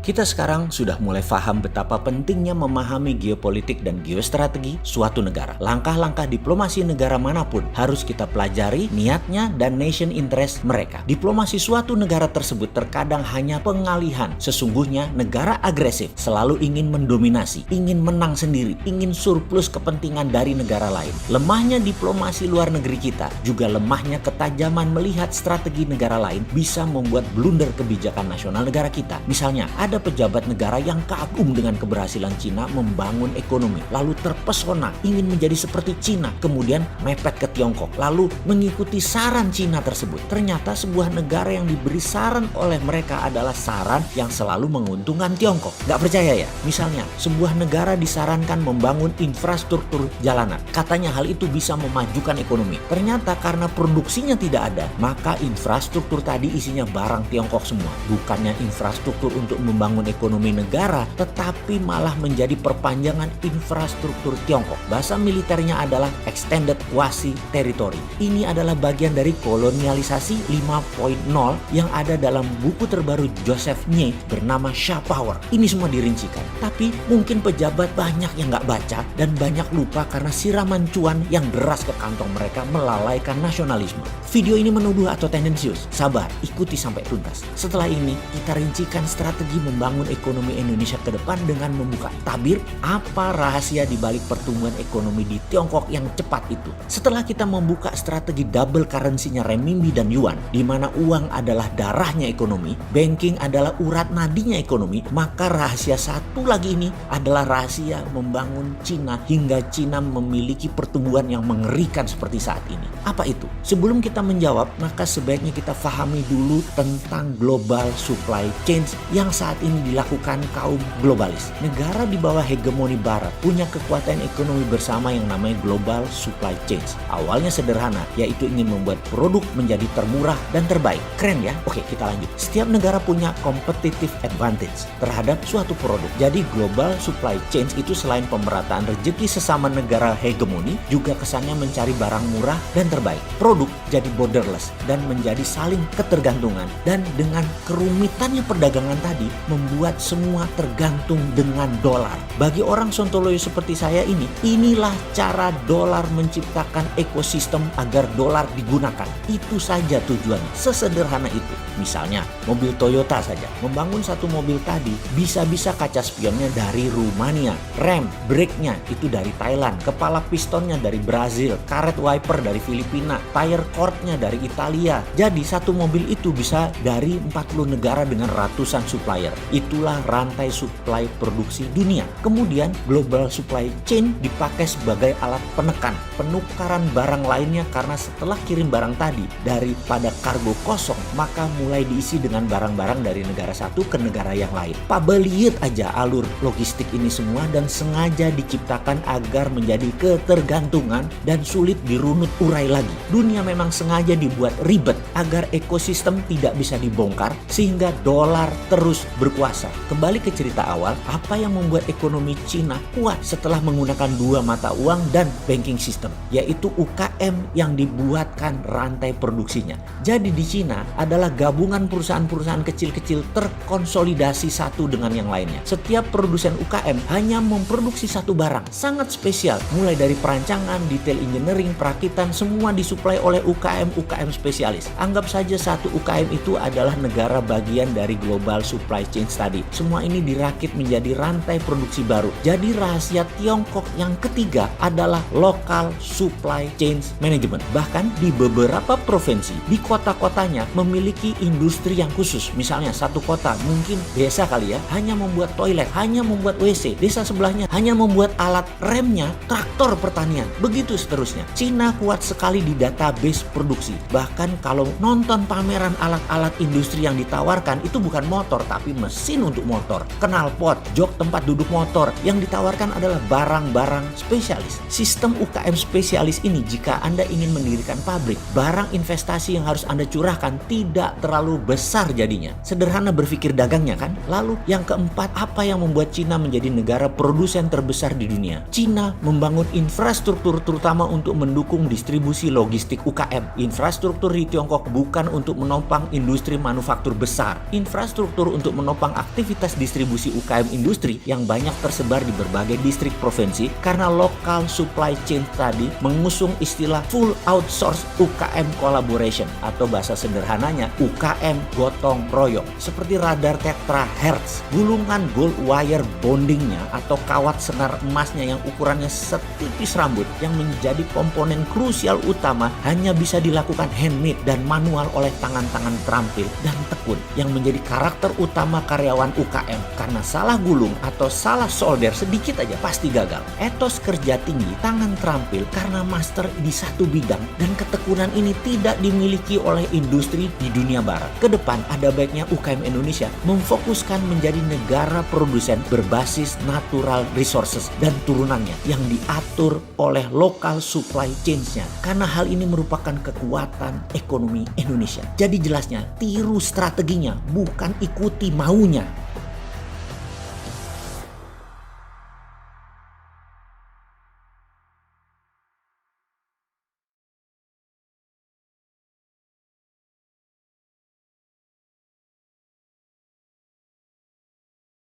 Kita sekarang sudah mulai paham betapa pentingnya memahami geopolitik dan geostrategi suatu negara. Langkah-langkah diplomasi negara manapun harus kita pelajari niatnya dan nation interest mereka. Diplomasi suatu negara tersebut terkadang hanya pengalihan. Sesungguhnya negara agresif selalu ingin mendominasi, ingin menang sendiri, ingin surplus kepentingan dari negara lain. Lemahnya diplomasi luar negeri kita, juga lemahnya ketajaman melihat strategi negara lain bisa membuat blunder kebijakan nasional negara kita. Misalnya, ada pejabat negara yang kagum dengan keberhasilan Cina membangun ekonomi, lalu terpesona ingin menjadi seperti Cina, kemudian mepet ke Tiongkok, lalu mengikuti saran Cina tersebut. Ternyata sebuah negara yang diberi saran oleh mereka adalah saran yang selalu menguntungkan Tiongkok. Gak percaya ya? Misalnya, sebuah negara disarankan membangun infrastruktur jalanan. Katanya hal itu bisa memajukan ekonomi. Ternyata karena produksinya tidak ada, maka infrastruktur tadi isinya barang Tiongkok semua. Bukannya infrastruktur untuk membangun ekonomi negara, tetapi malah menjadi perpanjangan infrastruktur Tiongkok. Bahasa militernya adalah extended quasi territory. Ini adalah bagian dari kolonialisasi 5.0 yang ada dalam buku terbaru Joseph Nye bernama Shah Power. Ini semua dirincikan. Tapi mungkin pejabat banyak yang nggak baca dan banyak lupa karena siraman cuan yang deras ke kantong mereka melalaikan nasionalisme. Video ini menuduh atau tendensius? Sabar, ikuti sampai tuntas. Setelah ini, kita rincikan strategi membangun ekonomi Indonesia ke depan dengan membuka tabir apa rahasia di balik pertumbuhan ekonomi di Tiongkok yang cepat itu. Setelah kita membuka strategi double currency-nya renminbi dan yuan, di mana uang adalah darahnya ekonomi, banking adalah urat nadinya ekonomi, maka rahasia satu lagi ini adalah rahasia membangun Cina hingga Cina memiliki pertumbuhan yang mengerikan seperti saat ini. Apa itu? Sebelum kita menjawab, maka sebaiknya kita pahami dulu tentang global supply chain yang saat ini dilakukan kaum globalis. Negara di bawah hegemoni barat punya kekuatan ekonomi bersama yang namanya global supply chain. Awalnya sederhana, yaitu ingin membuat produk menjadi termurah dan terbaik. Keren ya? Oke, kita lanjut. Setiap negara punya competitive advantage terhadap suatu produk. Jadi global supply chain itu selain pemerataan rezeki sesama negara hegemoni, juga kesannya mencari barang murah dan terbaik. Produk jadi borderless dan menjadi saling ketergantungan, dan dengan kerumitannya perdagangan tadi membuat semua tergantung dengan dolar. Bagi orang sontoloyo seperti saya ini, inilah cara dolar menciptakan ekosistem agar dolar digunakan. Itu saja tujuannya, sesederhana itu. Misalnya mobil Toyota saja, membangun satu mobil tadi bisa-bisa kaca spionnya dari Rumania, rem, brake-nya itu dari Thailand, kepala pistonnya dari Brazil, karet wiper dari Filipina, tire cord-nya dari Italia. Jadi satu mobil itu bisa dari 40 negara dengan ratusan supplier. Itulah rantai supply produksi dunia. Kemudian global supply chain dipakai sebagai alat penekan penukaran barang lainnya, karena setelah kirim barang tadi daripada kargo kosong, maka mulai diisi dengan barang-barang dari negara satu ke negara yang lain. Lihat aja alur logistik ini semua, dan sengaja diciptakan agar menjadi ketergantungan dan sulit dirunut urai lagi. Dunia memang sengaja dibuat ribet agar ekosistem tidak bisa dibongkar sehingga dolar terus berkuasa. Kembali ke cerita awal, apa yang membuat ekonomi Cina kuat setelah menggunakan dua mata uang dan banking system, yaitu UKM yang dibuatkan rantai produksinya. Jadi di Cina adalah gabungan perusahaan-perusahaan kecil-kecil terkonsolidasi satu dengan yang lainnya. Setiap produsen UKM hanya memproduksi satu barang sangat spesial, mulai dari perancangan, detail engineering, perakitan, semua disuplai oleh UKM spesialis. Anggap saja satu UKM itu adalah negara bagian dari global supply chain tadi. Semua ini dirakit menjadi rantai produksi baru. Jadi rahasia Tiongkok yang ketiga adalah local supply chain management. Bahkan di beberapa provinsi, di kota-kotanya memiliki industri yang khusus. Misalnya satu kota mungkin desa kali ya, hanya membuat toilet, hanya membuat WC. Desa sebelahnya hanya membuat alat remnya traktor pertanian. Begitu seterusnya. Cina kuat sekali di database produksi. Bahkan kalau nonton pameran alat-alat industri yang ditawarkan, itu bukan motor tapi mesin untuk motor, knalpot, jok tempat duduk motor. Yang ditawarkan adalah barang-barang spesialis. Sistem UKM spesialis ini, jika Anda ingin mendirikan pabrik, barang investasi yang harus Anda curahkan tidak terlalu besar jadinya. Sederhana berpikir dagangnya kan? Lalu yang keempat, apa yang membuat Cina menjadi negara produsen terbesar di dunia? Cina membangun infrastruktur terutama untuk mendukung distribusi logistik UKM. Infrastruktur di Tiongkok bukan untuk menopang industri manufaktur besar. Infrastruktur untuk menopang menopang aktivitas distribusi UKM industri yang banyak tersebar di berbagai distrik provinsi karena local supply chain tadi mengusung istilah full outsource UKM collaboration atau bahasa sederhananya UKM gotong royong seperti radar tetrahertz, gulungan gold wire bondingnya atau kawat senar emasnya yang ukurannya setipis rambut yang menjadi komponen krusial utama hanya bisa dilakukan handmade dan manual oleh tangan-tangan terampil dan tekun yang menjadi karakter utama karyawan UKM karena salah gulung atau salah solder sedikit aja pasti gagal. Etos kerja tinggi, tangan terampil karena master di satu bidang dan ketekunan ini tidak dimiliki oleh industri di dunia barat. Kedepan ada baiknya UKM Indonesia memfokuskan menjadi negara produsen berbasis natural resources dan turunannya yang diatur oleh local supply chains-nya karena hal ini merupakan kekuatan ekonomi Indonesia. Jadi jelasnya tiru strateginya bukan ikuti maunya.